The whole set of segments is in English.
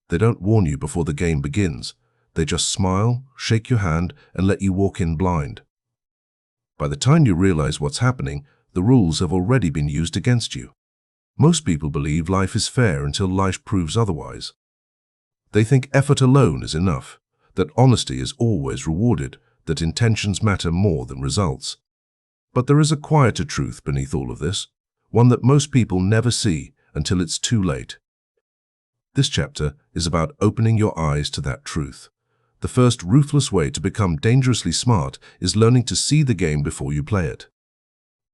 They don't warn you before the game begins. They just smile, shake your hand, and let you walk in blind. By the time you realize what's happening, the rules have already been used against you. Most people believe life is fair until life proves otherwise. They think effort alone is enough, that honesty is always rewarded, that intentions matter more than results. But there is a quieter truth beneath all of this, one that most people never see until it's too late. This chapter is about opening your eyes to that truth. The first ruthless way to become dangerously smart is learning to see the game before you play it.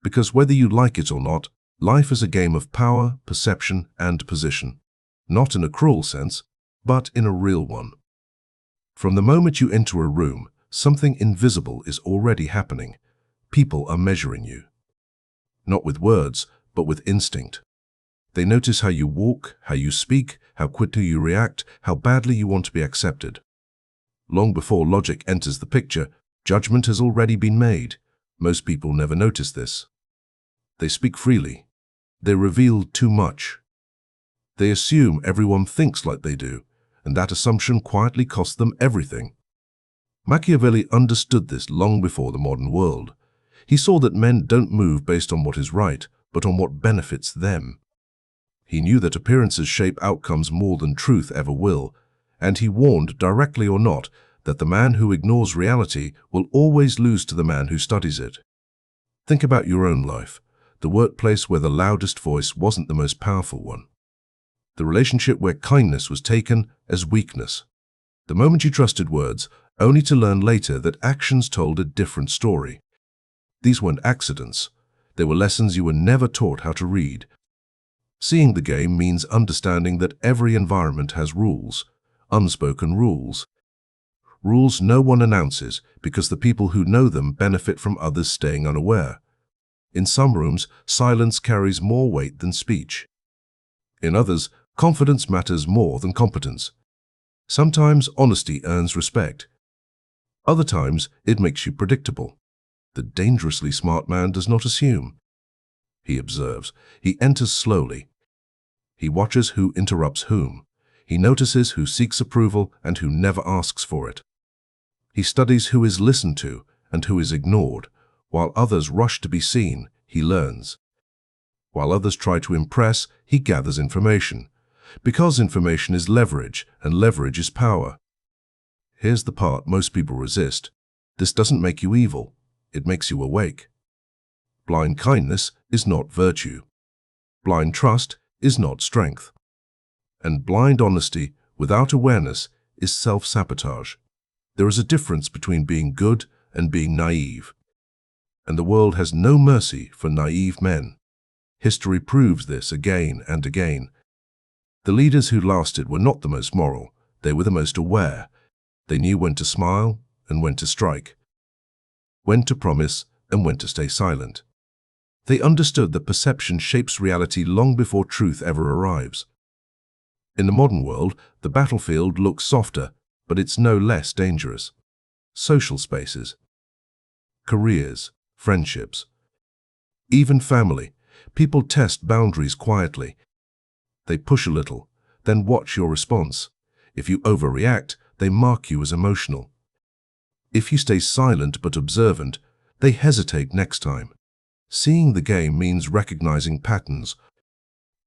Because whether you like it or not, life is a game of power, perception, and position. Not in a cruel sense, but in a real one. From the moment you enter a room, something invisible is already happening. People are measuring you. Not with words, but with instinct. They notice how you walk, how you speak, how quickly you react, how badly you want to be accepted. Long before logic enters the picture, judgment has already been made. Most people never notice this. They speak freely. They reveal too much. They assume everyone thinks like they do, and that assumption quietly costs them everything. Machiavelli understood this long before the modern world. He saw that men don't move based on what is right, but on what benefits them. He knew that appearances shape outcomes more than truth ever will, and he warned, directly or not, that the man who ignores reality will always lose to the man who studies it. Think about your own life, the workplace where the loudest voice wasn't the most powerful one. The relationship where kindness was taken as weakness. The moment you trusted words, only to learn later that actions told a different story. These weren't accidents. They were lessons you were never taught how to read. Seeing the game means understanding that every environment has rules, unspoken rules. Rules no one announces because the people who know them benefit from others staying unaware. In some rooms, silence carries more weight than speech. In others, confidence matters more than competence. Sometimes honesty earns respect. Other times, it makes you predictable. The dangerously smart man does not assume. He observes. He enters slowly. He watches who interrupts whom. He notices who seeks approval and who never asks for it. He studies who is listened to and who is ignored. While others rush to be seen, he learns. While others try to impress, he gathers information. Because information is leverage, and leverage is power. Here's the part most people resist. This doesn't make you evil. It makes you awake. Blind kindness is not virtue. Blind trust is not strength. And blind honesty without awareness is self-sabotage. There is a difference between being good and being naive. And the world has no mercy for naive men. History proves this again and again. The leaders who lasted were not the most moral. They were the most aware. They knew when to smile and when to strike. When to promise and when to stay silent. They understood that perception shapes reality long before truth ever arrives. In the modern world, the battlefield looks softer, but it's no less dangerous. Social spaces, careers, friendships, even family. People test boundaries quietly. They push a little, then watch your response. If you overreact, they mark you as emotional. If you stay silent but observant, they hesitate next time. Seeing the game means recognizing patterns.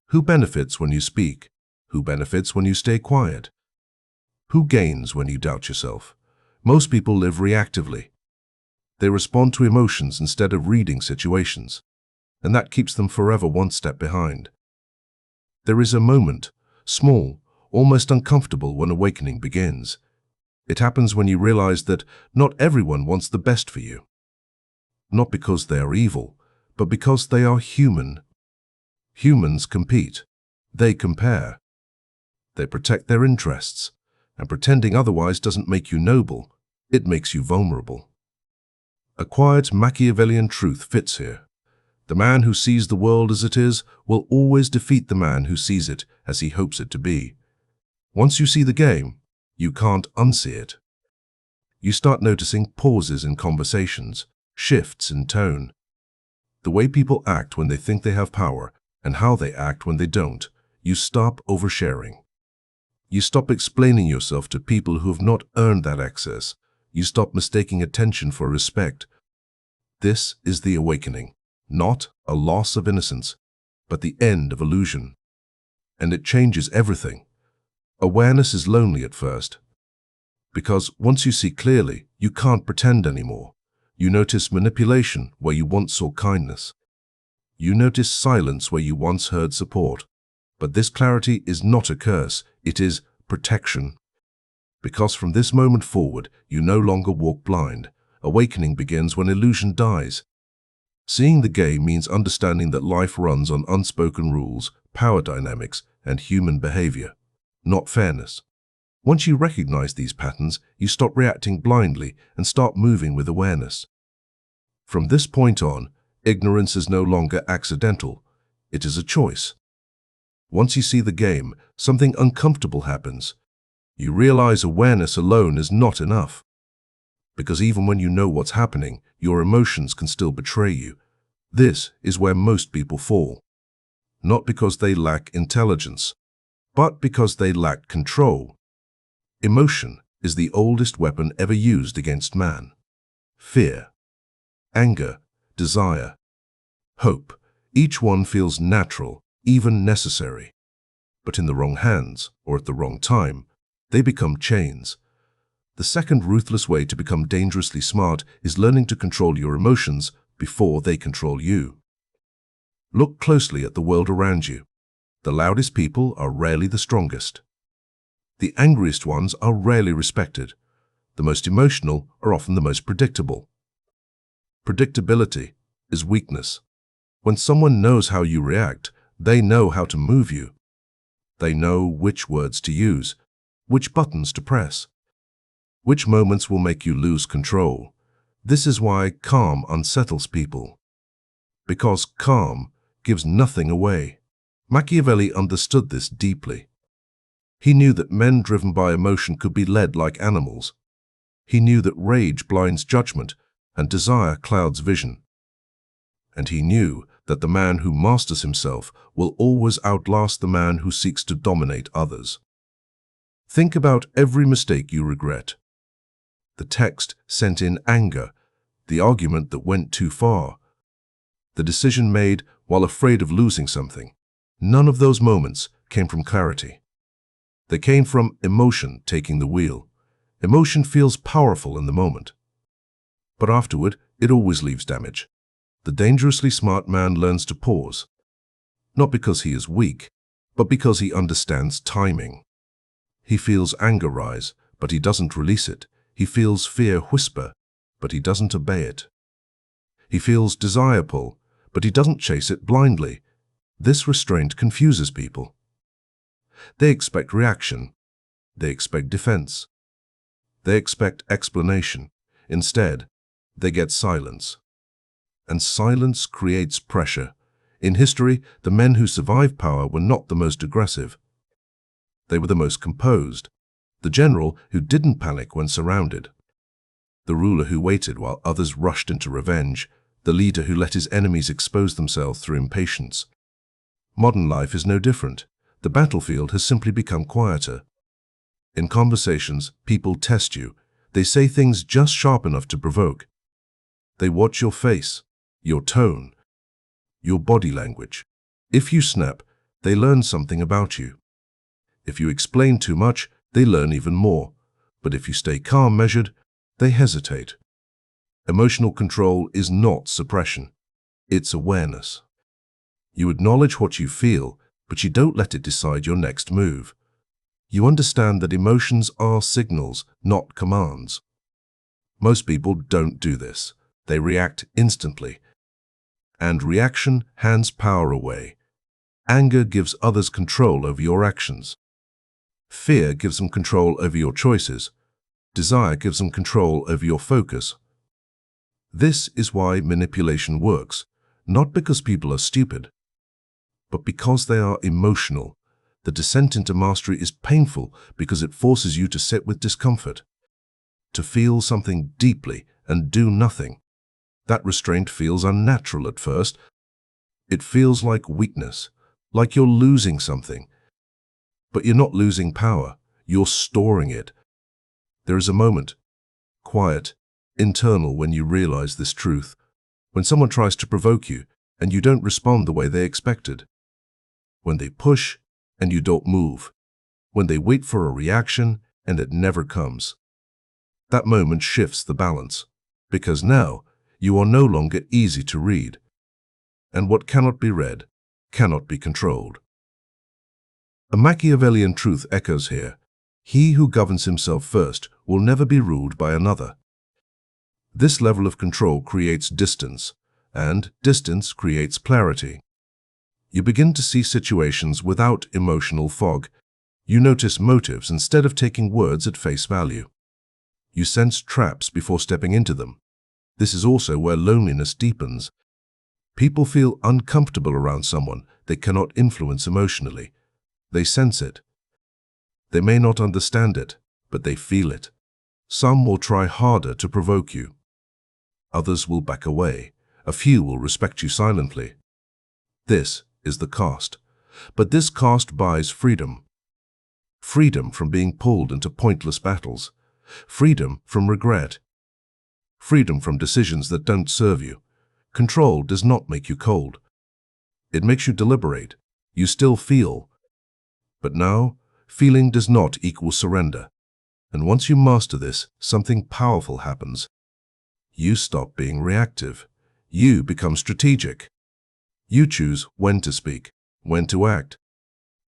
Who benefits when you speak? Who benefits when you stay quiet? Who gains when you doubt yourself? Most people live reactively. They respond to emotions instead of reading situations, and that keeps them forever one step behind. There is a moment, small, almost uncomfortable, when awakening begins. It happens when you realize that not everyone wants the best for you. Not because they are evil, but because they are human. Humans compete. They compare. They protect their interests, and pretending otherwise doesn't make you noble, it makes you vulnerable. A quiet Machiavellian truth fits here. The man who sees the world as it is will always defeat the man who sees it as he hopes it to be. Once you see the game, you can't unsee it. You start noticing pauses in conversations, shifts in tone, the way people act when they think they have power, and how they act when they don't. You stop oversharing. You stop explaining yourself to people who have not earned that access. You stop mistaking attention for respect. This is the awakening, not a loss of innocence, but the end of illusion. And it changes everything. Awareness is lonely at first, because once you see clearly, you can't pretend anymore. You notice manipulation where you once saw kindness. You notice silence where you once heard support. But this clarity is not a curse, it is protection. Because from this moment forward, you no longer walk blind. Awakening begins when illusion dies. Seeing the game means understanding that life runs on unspoken rules, power dynamics, and human behavior, not fairness. Once you recognize these patterns, you stop reacting blindly and start moving with awareness. From this point on, ignorance is no longer accidental. It is a choice. Once you see the game, something uncomfortable happens. You realize awareness alone is not enough. Because even when you know what's happening, your emotions can still betray you. This is where most people fall. Not because they lack intelligence, but because they lack control. Emotion is the oldest weapon ever used against man. Fear, anger, desire, hope, each one feels natural, even necessary. But in the wrong hands, or at the wrong time, they become chains. The second ruthless way to become dangerously smart is learning to control your emotions before they control you. Look closely at the world around you. The loudest people are rarely the strongest. The angriest ones are rarely respected. The most emotional are often the most predictable. Predictability is weakness. When someone knows how you react, they know how to move you. They know which words to use, which buttons to press, which moments will make you lose control. This is why calm unsettles people. Because calm gives nothing away. Machiavelli understood this deeply. He knew that men driven by emotion could be led like animals. He knew that rage blinds judgment and desire clouds vision. And he knew that the man who masters himself will always outlast the man who seeks to dominate others. Think about every mistake you regret. The text sent in anger, the argument that went too far, the decision made while afraid of losing something. None of those moments came from clarity. They came from emotion taking the wheel. Emotion feels powerful in the moment, but afterward it always leaves damage. The dangerously smart man learns to pause, not because he is weak, but because he understands timing. He feels anger rise, but he doesn't release it. He feels fear whisper, but he doesn't obey it. He feels desire pull, but he doesn't chase it blindly. This restraint confuses people. They expect reaction. They expect defense. They expect explanation. Instead, they get silence. And silence creates pressure. In history, the men who survived power were not the most aggressive. They were the most composed. The general who didn't panic when surrounded. The ruler who waited while others rushed into revenge. The leader who let his enemies expose themselves through impatience. Modern life is no different. The battlefield has simply become quieter. In conversations, people test you. They say things just sharp enough to provoke. They watch your face, your tone, your body language. If you snap, they learn something about you. If you explain too much, they learn even more. But if you stay calm, measured, they hesitate. Emotional control is not suppression. It's awareness. You acknowledge what you feel, but you don't let it decide your next move. You understand that emotions are signals, not commands. Most people don't do this. They react instantly. And reaction hands power away. Anger gives others control over your actions. Fear gives them control over your choices. Desire gives them control over your focus. This is why manipulation works, not because people are stupid, but because they are emotional. The descent into mastery is painful because it forces you to sit with discomfort, to feel something deeply and do nothing. That restraint feels unnatural at first. It feels like weakness, like you're losing something. But you're not losing power, you're storing it. There is a moment, quiet, internal, when you realize this truth. When someone tries to provoke you and you don't respond the way they expected. When they push and you don't move. When they wait for a reaction and it never comes. That moment shifts the balance, because now you are no longer easy to read. And what cannot be read cannot be controlled. A Machiavellian truth echoes here. He who governs himself first will never be ruled by another. This level of control creates distance, and distance creates clarity. You begin to see situations without emotional fog. You notice motives instead of taking words at face value. You sense traps before stepping into them. This is also where loneliness deepens. People feel uncomfortable around someone they cannot influence emotionally. They sense it. They may not understand it, but they feel it. Some will try harder to provoke you. Others will back away. A few will respect you silently. This is the cost. But this cost buys freedom. Freedom from being pulled into pointless battles. Freedom from regret. Freedom from decisions that don't serve you. Control does not make you cold. It makes you deliberate. You still feel. But now, feeling does not equal surrender. And once you master this, something powerful happens. You stop being reactive. You become strategic. You choose when to speak, when to act,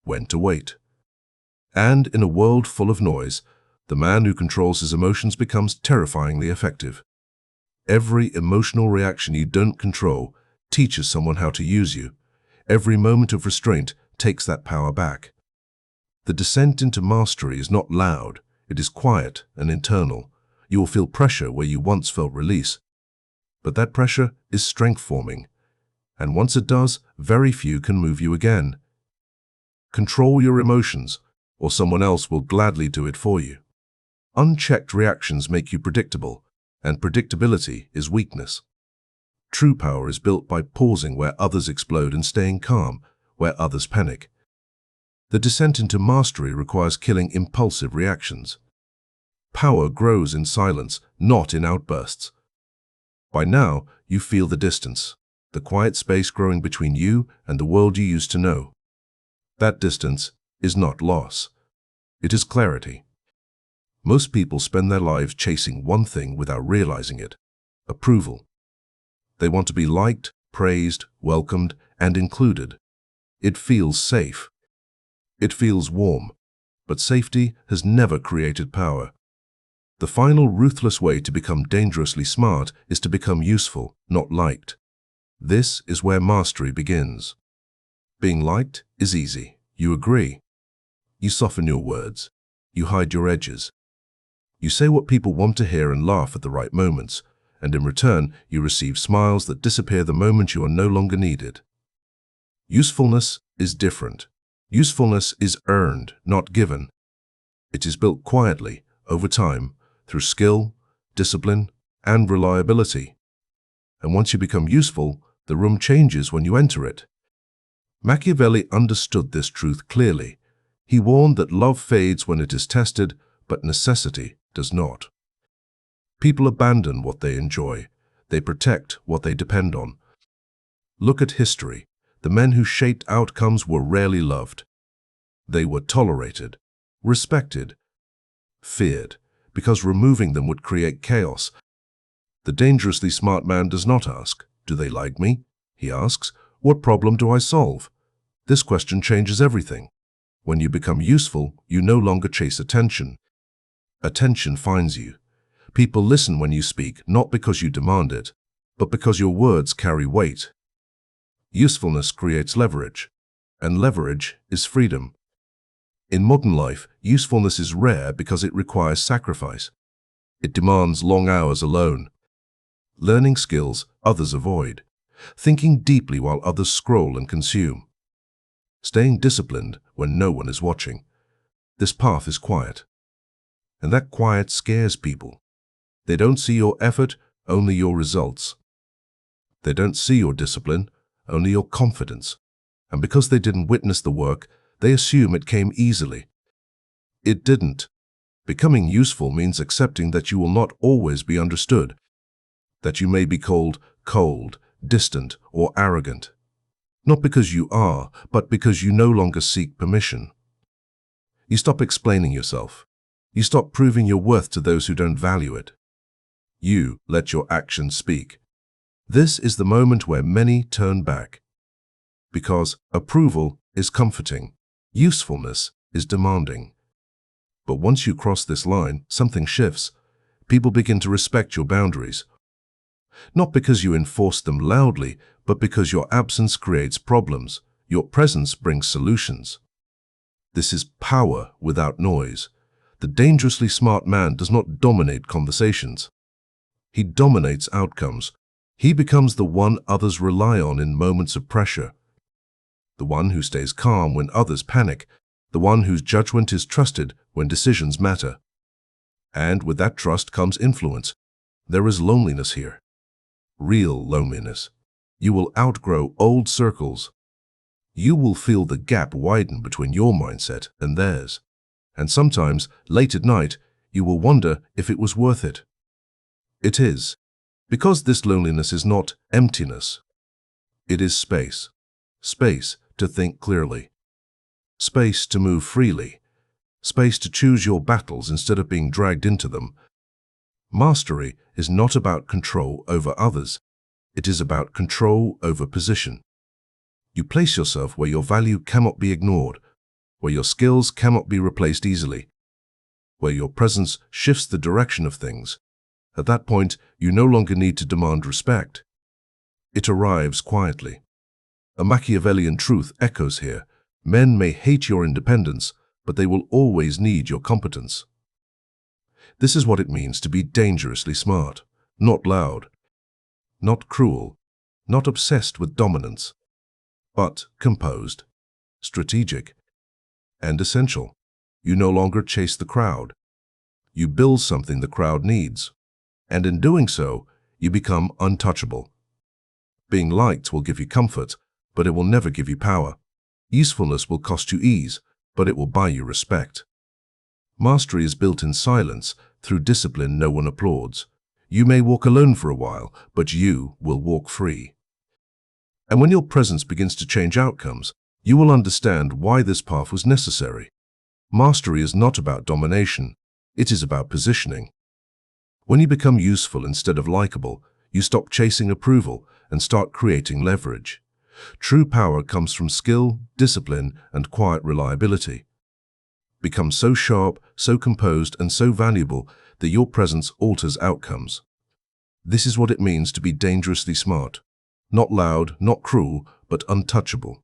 when to wait. And in a world full of noise, the man who controls his emotions becomes terrifyingly effective. Every emotional reaction you don't control teaches someone how to use you. Every moment of restraint takes that power back. The descent into mastery is not loud, it is quiet and internal. You will feel pressure where you once felt release. But that pressure is strength-forming, and once it does, very few can move you again. Control your emotions, or someone else will gladly do it for you. Unchecked reactions make you predictable, and predictability is weakness. True power is built by pausing where others explode and staying calm where others panic. The descent into mastery requires killing impulsive reactions. Power grows in silence, not in outbursts. By now, you feel the distance, the quiet space growing between you and the world you used to know. That distance is not loss. It is clarity. Most people spend their lives chasing one thing without realizing it: approval. They want to be liked, praised, welcomed, and included. It feels safe. It feels warm. But safety has never created power. The final ruthless way to become dangerously smart is to become useful, not liked. This is where mastery begins. Being liked is easy. You agree. You soften your words. You hide your edges. You say what people want to hear and laugh at the right moments, and in return you receive smiles that disappear the moment you are no longer needed. Usefulness is different. Usefulness is earned, not given. It is built quietly, over time, through skill, discipline, and reliability. And once you become useful, the room changes when you enter it. Machiavelli understood this truth clearly. He warned that love fades when it is tested, but necessity does not. People abandon what they enjoy. They protect what they depend on. Look at history. The men who shaped outcomes were rarely loved. They were tolerated, respected, feared, because removing them would create chaos. The dangerously smart man does not ask, "Do they like me?" He asks, "What problem do I solve?" This question changes everything. When you become useful, you no longer chase attention. Attention finds you. People listen when you speak, not because you demand it, but because your words carry weight. Usefulness creates leverage, and leverage is freedom. In modern life, usefulness is rare because it requires sacrifice. It demands long hours alone, learning skills others avoid, thinking deeply while others scroll and consume, staying disciplined when no one is watching. This path is quiet, and that quiet scares people. They don't see your effort, only your results. They don't see your discipline, only your confidence. And because they didn't witness the work, They assume it came easily. It didn't. Becoming useful means accepting that you will not always be understood, that you may be called cold, distant, or arrogant. Not because you are, but because you no longer seek permission. You stop explaining yourself. You stop proving your worth to those who don't value it. You let your actions speak. This is the moment where many turn back. Because approval is comforting, usefulness is demanding. But once you cross this line, something shifts. People begin to respect your boundaries. Not because you enforce them loudly, but because your absence creates problems. Your presence brings solutions. This is power without noise. The dangerously smart man does not dominate conversations. He dominates outcomes. He becomes the one others rely on in moments of pressure. The one who stays calm when others panic. The one whose judgment is trusted when decisions matter. And with that trust comes influence. There is loneliness here. Real loneliness. You will outgrow old circles. You will feel the gap widen between your mindset and theirs. And sometimes, late at night, you will wonder if it was worth it. It is, because this loneliness is not emptiness. It is space. Space to think clearly. Space to move freely. Space to choose your battles instead of being dragged into them. Mastery is not about control over others. It is about control over position. You place yourself where your value cannot be ignored, where your skills cannot be replaced easily, where your presence shifts the direction of things. At that point, you no longer need to demand respect. It arrives quietly. A Machiavellian truth echoes here. Men may hate your independence, but they will always need your competence. This is what it means to be dangerously smart, not loud, not cruel, not obsessed with dominance, but composed, strategic, and essential. You no longer chase the crowd. You build something the crowd needs, and in doing so, you become untouchable. Being liked will give you comfort, but it will never give you power. Usefulness will cost you ease, but it will buy you respect. Mastery is built in silence, through discipline no one applauds. You may walk alone for a while, but you will walk free. And when your presence begins to change outcomes, you will understand why this path was necessary. Mastery is not about domination. It is about positioning. When you become useful instead of likable, you stop chasing approval and start creating leverage. True power comes from skill, discipline, and quiet reliability. Become so sharp, so composed, and so valuable that your presence alters outcomes. This is what it means to be dangerously smart. Not loud, not cruel, but untouchable.